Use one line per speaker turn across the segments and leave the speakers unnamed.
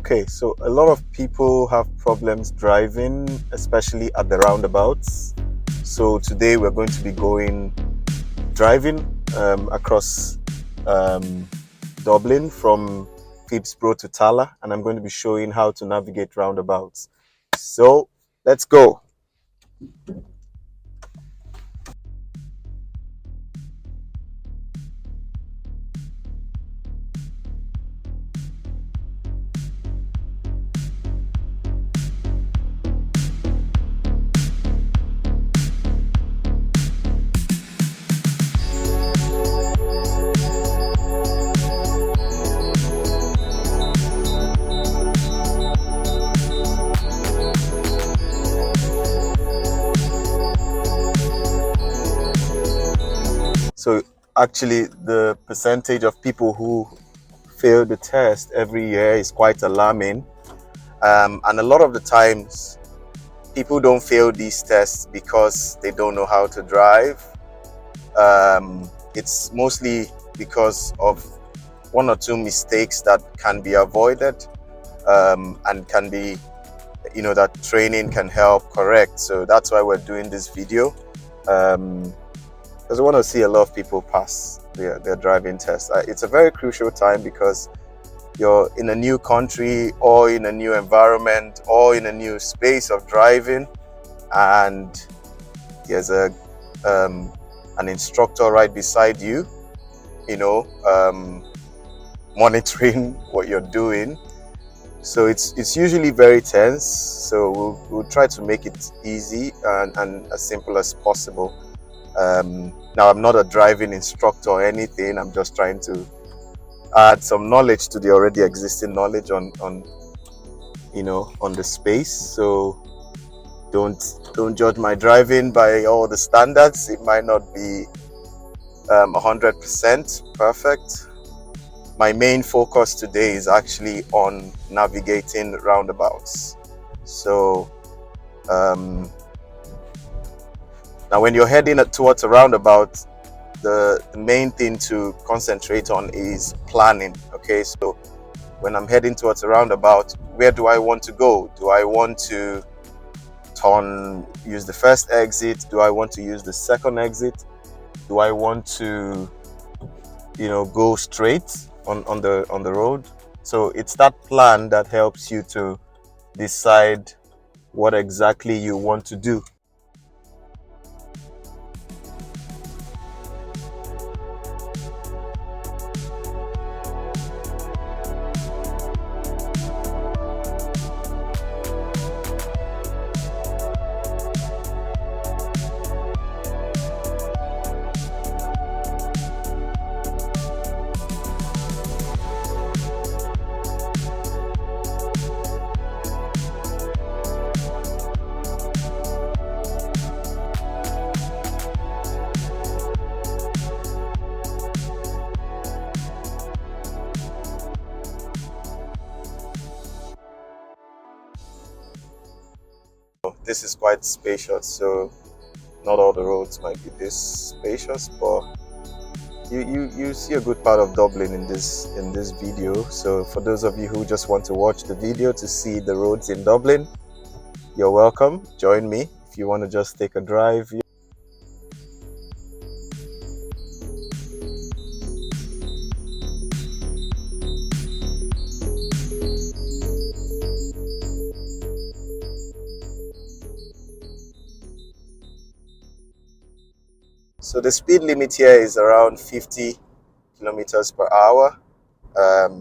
Okay, so a lot of people have problems driving, especially at the roundabouts. So today we're going to be driving across um, Dublin from Phibsborough to Tala, and I'm going to be showing how to navigate roundabouts. So let's go. So actually, the percentage of people who fail the test every year is quite alarming. And a lot of the times, people don't fail these tests because they don't know how to drive. It's mostly because of one or two mistakes that can be avoided and can be, that training can help correct. So that's why we're doing this video. Because I want to see a lot of people pass their driving test. It's a very crucial time because you're in a new country or in a new environment or in a new space of driving, and there's an instructor right beside you, monitoring what you're doing. So it's usually very tense. So we'll try to make it easy and as simple as possible. Now, I'm not a driving instructor or anything. I'm just trying to add some knowledge to the already existing knowledge on the space. So don't judge my driving by all the standards. It might not be 100% perfect. My main focus today is actually on navigating roundabouts. So now when you're heading towards a roundabout, the main thing to concentrate on is planning. Okay, so when I'm heading towards a roundabout, where do I want to go? Do I want to use the first exit? Do I want to use the second exit? Do I want to go straight on the road? So it's that plan that helps you to decide what exactly you want to do. This is quite spacious, so not all the roads might be this spacious, but you see a good part of Dublin in this video. So for those of you who just want to watch the video to see the roads in Dublin, you're welcome. Join me. If you want to just take a drive, so the speed limit here is around 50 kilometers per hour.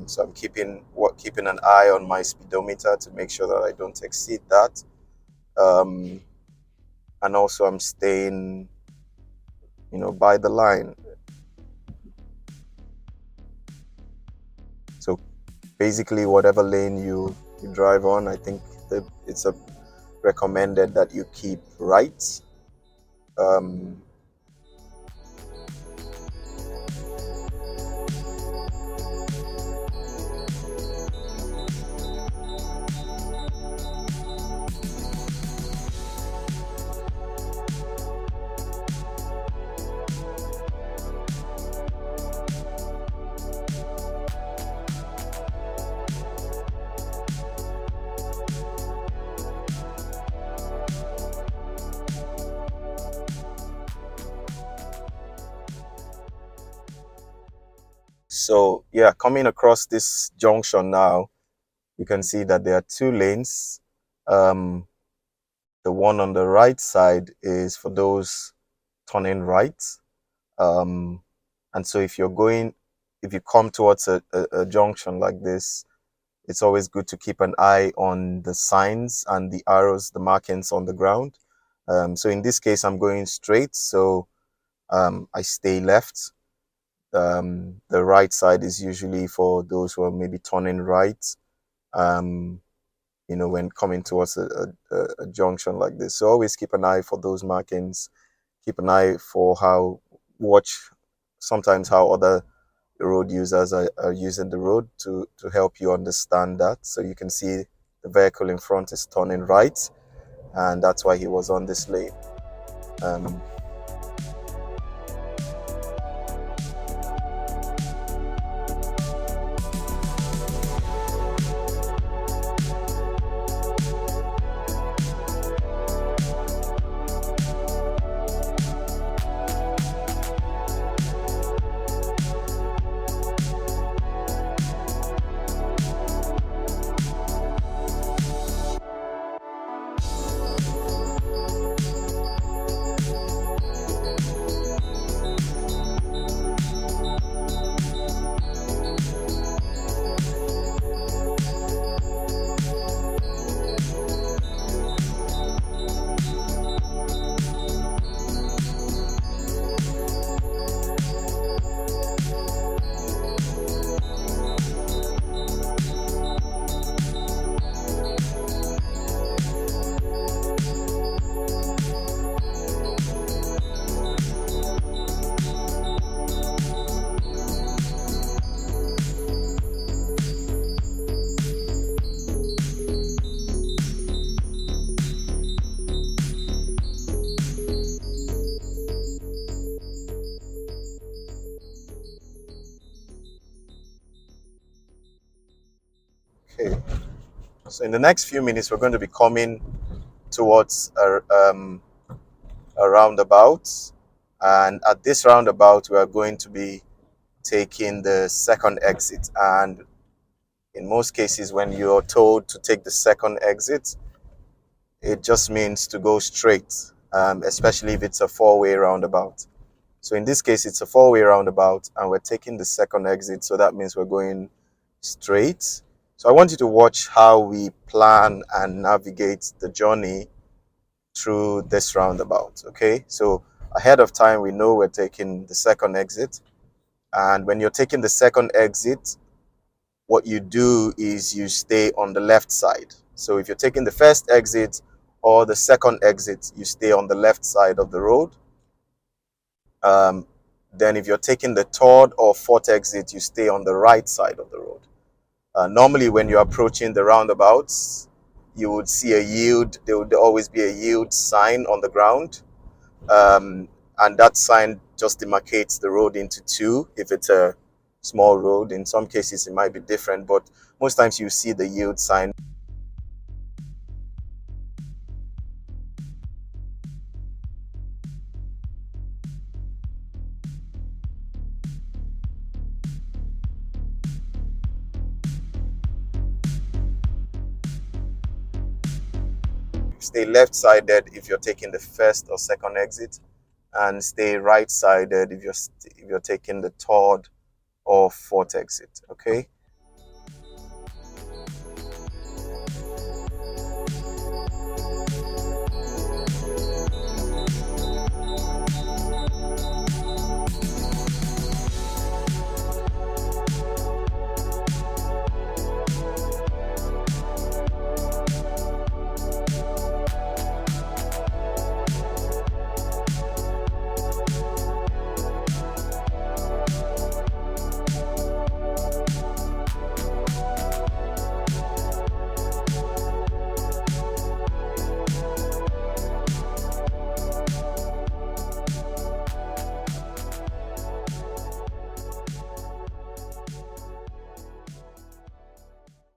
So I'm keeping an eye on my speedometer to make sure that I don't exceed that. And also I'm staying, by the line. So basically, whatever lane you drive on, I think it's recommended that you keep right. So yeah, coming across this junction now, you can see that there are two lanes. Um, the one on the right side is for those turning right. Um, and so if you come towards a junction like this, it's always good to keep an eye on the signs and the arrows, the markings on the ground. So in this case, I'm going straight, so I stay left. The right side is usually for those who are maybe turning right, um, when coming towards a junction like this. So always keep an eye for those markings. Keep an eye for watch sometimes how other road users are using the road to help you understand that. So you can see the vehicle in front is turning right, and that's why he was on this lane. Um, okay, so in the next few minutes, we're going to be coming towards a roundabout, and at this roundabout, we are going to be taking the second exit. And in most cases, when you're told to take the second exit, it just means to go straight, especially if it's a four-way roundabout. So in this case, it's a four-way roundabout, and we're taking the second exit, so that means we're going straight. So I want you to watch how we plan and navigate the journey through this roundabout, okay? So ahead of time, we know we're taking the second exit, and when you're taking the second exit, what you do is you stay on the left side. So if you're taking the first exit or the second exit, you stay on the left side of the road. Um, then if you're taking the third or fourth exit, you stay on the right side of the road. Normally, when you're approaching the roundabouts, you would see a yield. There would always be a yield sign on the ground. Um, and that sign just demarcates the road into two if it's a small road. In some cases, it might be different, but most times you see the yield sign. Stay left-sided if you're taking the first or second exit, and stay right-sided if you're taking the third or fourth exit. Okay.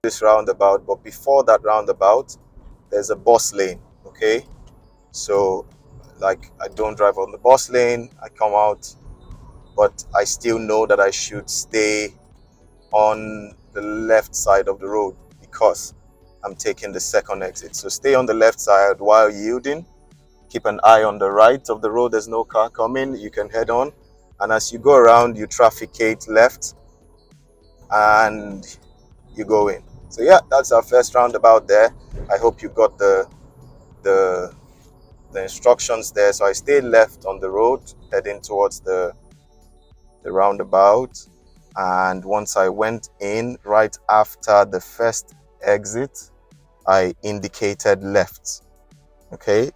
This roundabout, but before that roundabout, there's a bus lane. Okay. So, like, I don't drive on the bus lane. I come out but I still know that I should stay on the left side of the road because I'm taking the second exit. So stay on the left side while yielding. Keep an eye on the right of the road. There's no car coming. You can head on. And as you go around, you trafficate left and you go in. So yeah, that's our first roundabout there. I hope you got the instructions there. So I stayed left on the road heading towards the roundabout, and once I went in right after the first exit, I indicated left. Okay,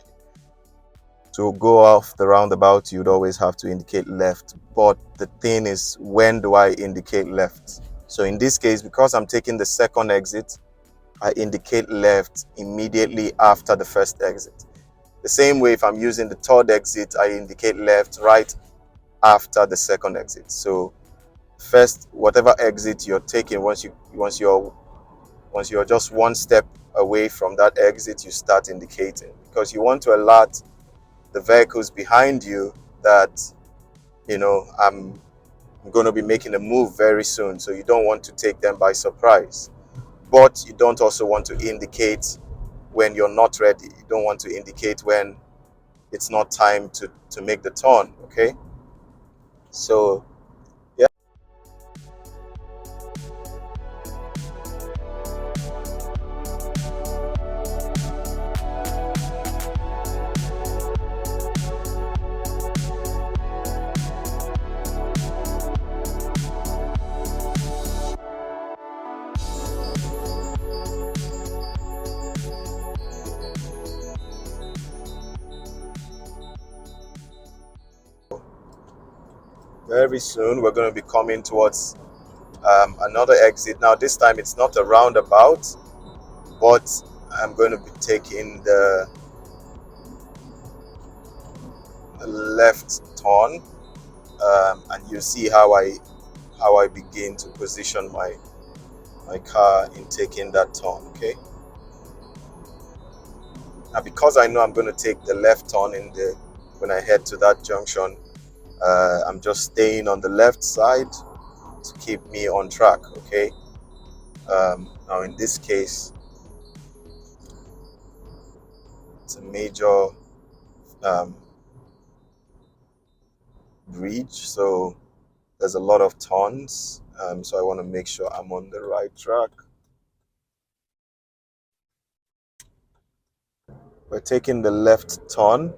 to go off the roundabout you'd always have to indicate left, but the thing is, when do I indicate left? So in this case, because I'm taking the second exit, I indicate left immediately after the first exit. The same way, if I'm using the third exit, I indicate left right after the second exit. So first, whatever exit you're taking, once you're just one step away from that exit, you start indicating, because you want to alert the vehicles behind you that, I'm going to be making a move very soon. So you don't want to take them by surprise, but you don't also want to indicate when you're not ready. You don't want to indicate when it's not time to make the turn. Okay, so yeah. Very soon we're going to be coming towards another exit. Now this time it's not a roundabout, but I'm going to be taking the left turn, and you see how I begin to position my car in taking that turn. Okay, now because I know I'm going to take the left turn when I head to that junction, I'm just staying on the left side to keep me on track. Okay, now in this case it's a major bridge, so there's a lot of turns, so I want to make sure I'm on the right track. We're taking the left turn.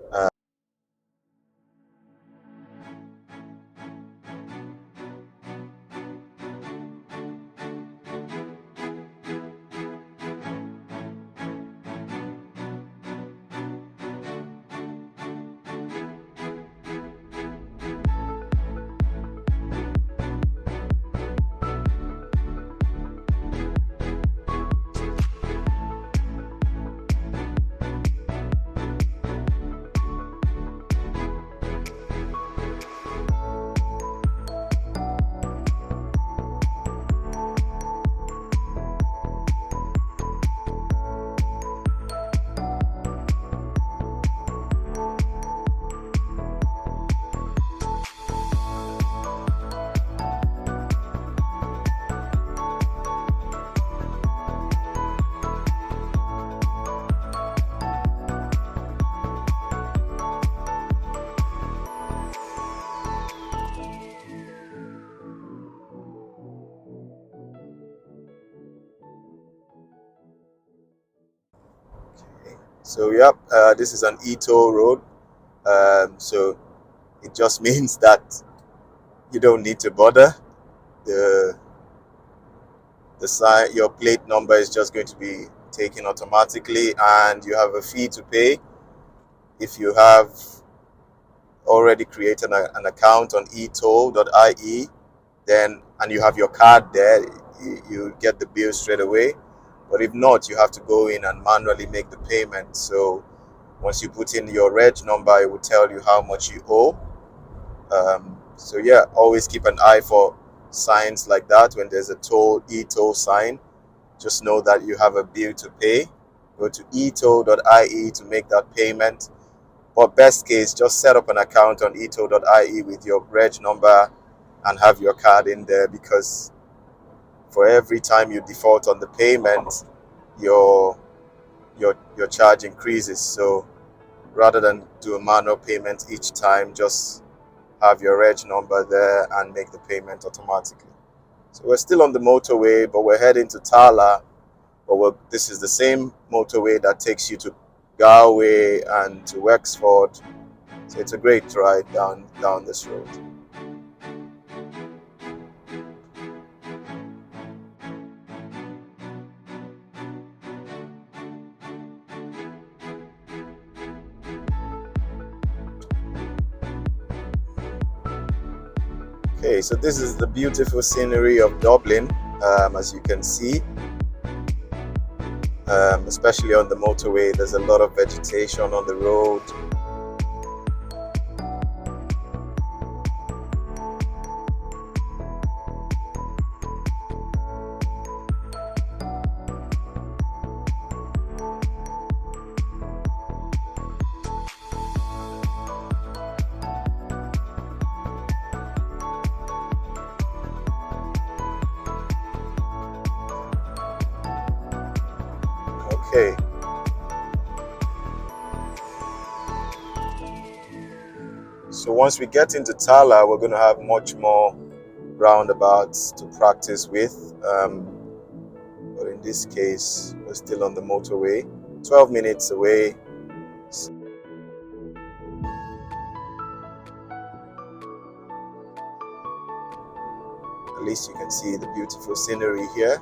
So yep, this is an e-toll road, so it just means that you don't need to bother. The sign, your plate number is just going to be taken automatically, and you have a fee to pay. If you have already created an account on etoll.ie, then and you have your card there, you get the bill straight away. But if not, you have to go in and manually make the payment. So once you put in your reg number, it will tell you how much you owe. So yeah, always keep an eye for signs like that. When there's a e-toll sign, just know that you have a bill to pay. Go to etoll.ie to make that payment, But best case, just set up an account on ito.ie with your reg number and have your card in there, because for every time you default on the payment, your your charge increases. So rather than do a manual payment each time, just have your reg number there and make the payment automatically. So we're still on the motorway, but we're heading to Tala. But this is the same motorway that takes you to Galway and to Wexford. So it's a great ride down this road. Okay, so this is the beautiful scenery of Dublin, as you can see. Especially on the motorway, there's a lot of vegetation on the road. Okay. So once we get into Tala, we're going to have much more roundabouts to practice with. But in this case, we're still on the motorway, 12 minutes away. At least you can see the beautiful scenery here.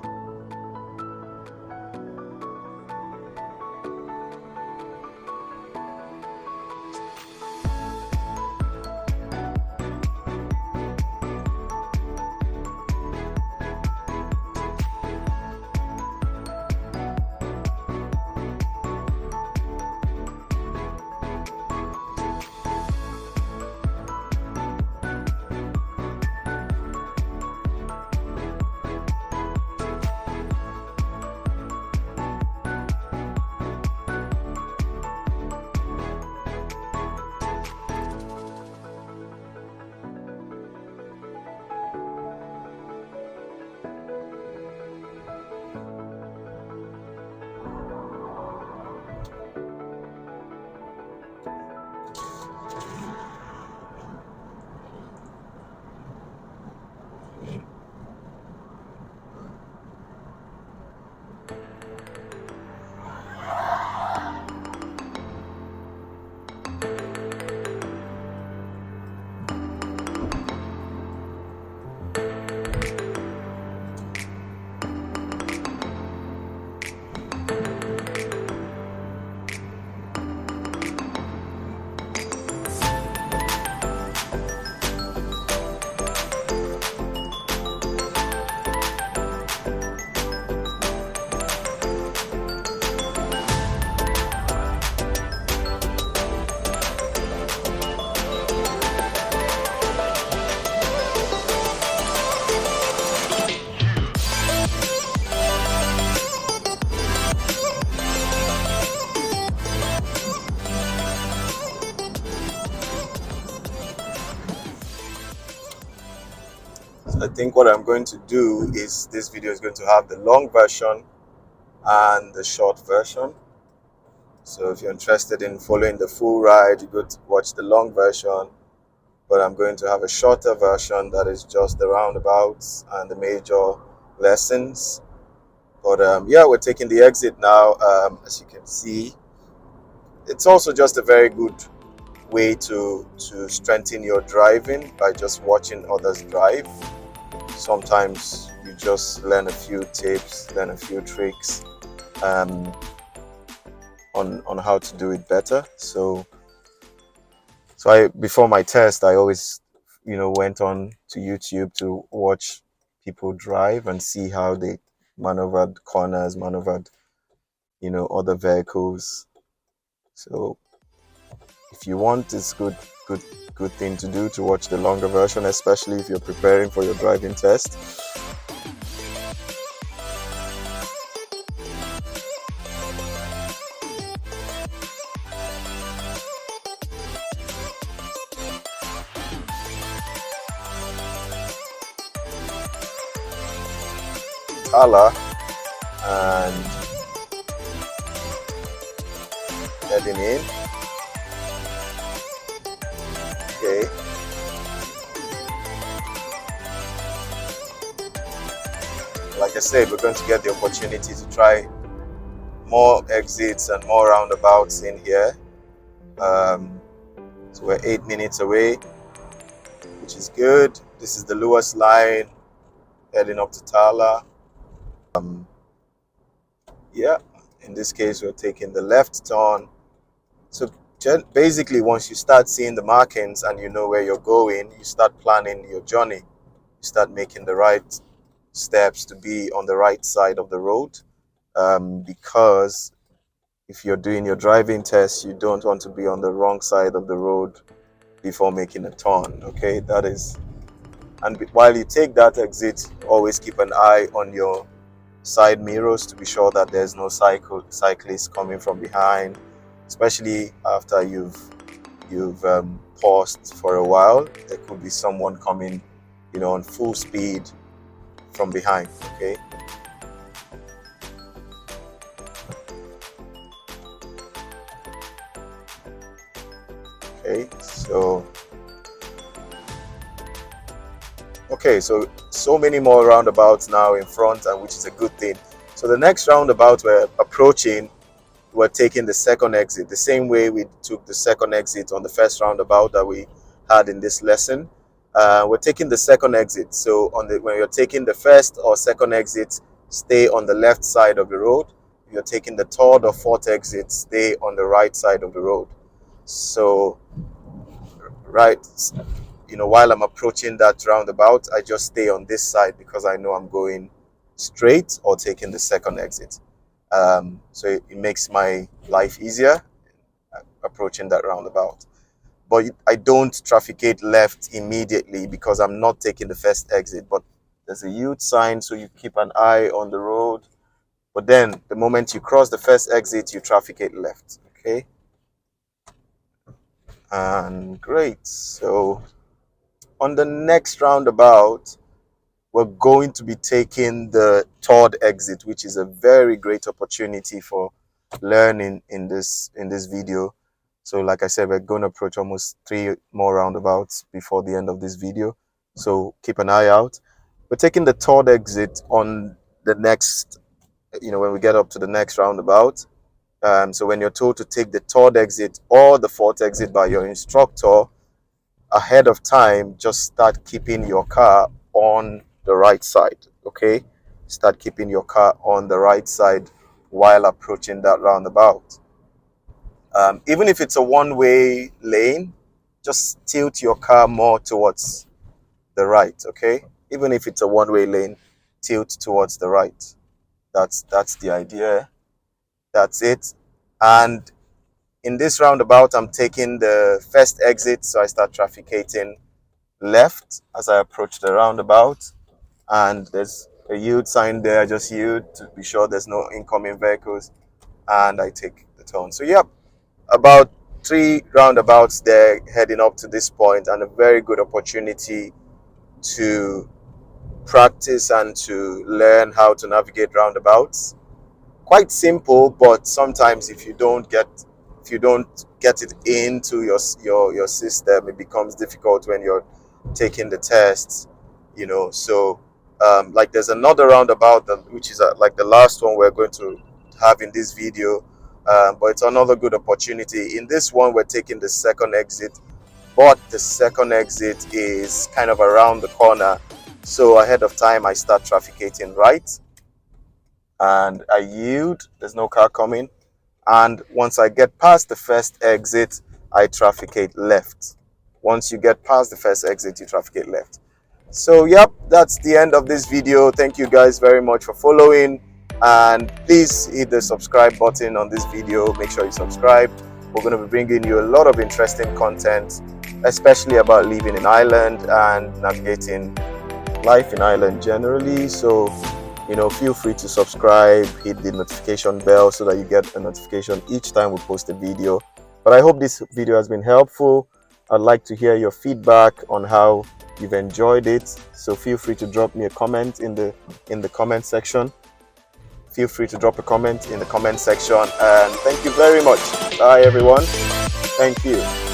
I think what I'm going to do is, this video is going to have the long version and the short version. So if you're interested in following the full ride, you go to watch the long version. But I'm going to have a shorter version that is just the roundabouts and the major lessons. But yeah, we're taking the exit now. As you can see, it's also just a very good way to strengthen your driving by just watching others drive. Sometimes you just learn a few tips, learn a few tricks on how to do it better. So before my test, I always went on to YouTube to watch people drive and see how they maneuvered corners, maneuvered other vehicles. So if you want, it's good thing to do, to watch the longer version, especially if you're preparing for your driving test. Tala and heading in. Okay. Like I said, we're going to get the opportunity to try more exits and more roundabouts in here. So we're 8 minutes away, which is good. This is the lowest line heading up to Tala. Yeah, in this case, we're taking the left turn. So basically, once you start seeing the markings and you know where you're going, you start planning your journey. You start making the right steps to be on the right side of the road. Because if you're doing your driving test, you don't want to be on the wrong side of the road before making a turn. Okay, that is. And while you take that exit, always keep an eye on your side mirrors to be sure that there's no cyclist coming from behind, especially after you've paused for a while. There could be someone coming, on full speed from behind. Okay. So many more roundabouts now in front, and which is a good thing. So the next roundabout we're approaching, we're taking the second exit the same way we took the second exit on the first roundabout that we had in this lesson. We're taking the second exit. So when you're taking the first or second exit, stay on the left side of the road. If you're taking the third or fourth exit, stay on the right side of the road. So while I'm approaching that roundabout, I just stay on this side because I know I'm going straight or taking the second exit. So it makes my life easier approaching that roundabout. But I don't trafficate left immediately because I'm not taking the first exit. But there's a huge sign, so you keep an eye on the road. But then the moment you cross the first exit, you trafficate left. Okay. And great. So on the next roundabout, we're going to be taking the third exit, which is a very great opportunity for learning in this video. So like I said, we're going to approach almost 3 more roundabouts before the end of this video. So keep an eye out. We're taking the third exit on the next, when we get up to the next roundabout. So when you're told to take the third exit or the fourth exit by your instructor, ahead of time, just start keeping your car on the right side. Okay, start keeping your car on the right side while approaching that roundabout. Even if it's a one-way lane, just tilt your car more towards the right. Okay, even if it's a one-way lane, tilt towards the right. That's the idea. That's it. And in this roundabout, I'm taking the first exit, so I start trafficating left as I approach the roundabout. And there's a yield sign there. I just yield to be sure there's no incoming vehicles, and I take the turn. So yep, about 3 roundabouts there heading up to this point, and a very good opportunity to practice and to learn how to navigate roundabouts. Quite simple, but sometimes if you don't get it into your system, it becomes difficult when you're taking the tests. So like there's another roundabout which is like the last one we're going to have in this video, but it's another good opportunity. In this one, we're taking the second exit, but the second exit is kind of around the corner, so ahead of time I start trafficating right and I yield. There's no car coming, and once I get past the first exit, I trafficate left. Once you get past the first exit, you trafficate left. So yep, that's the end of this video. Thank you guys very much for following, and please hit the subscribe button on this video. Make sure you subscribe. We're going to be bringing you a lot of interesting content, especially about living in Ireland and navigating life in Ireland generally. So feel free to subscribe, hit the notification bell so that you get a notification each time we post a video. But I hope this video has been helpful. I'd like to hear your feedback on how you've enjoyed it. So feel free to drop me a comment in the comment section. Feel free to drop a comment in the comment section, and thank you very much. Bye everyone. Thank you.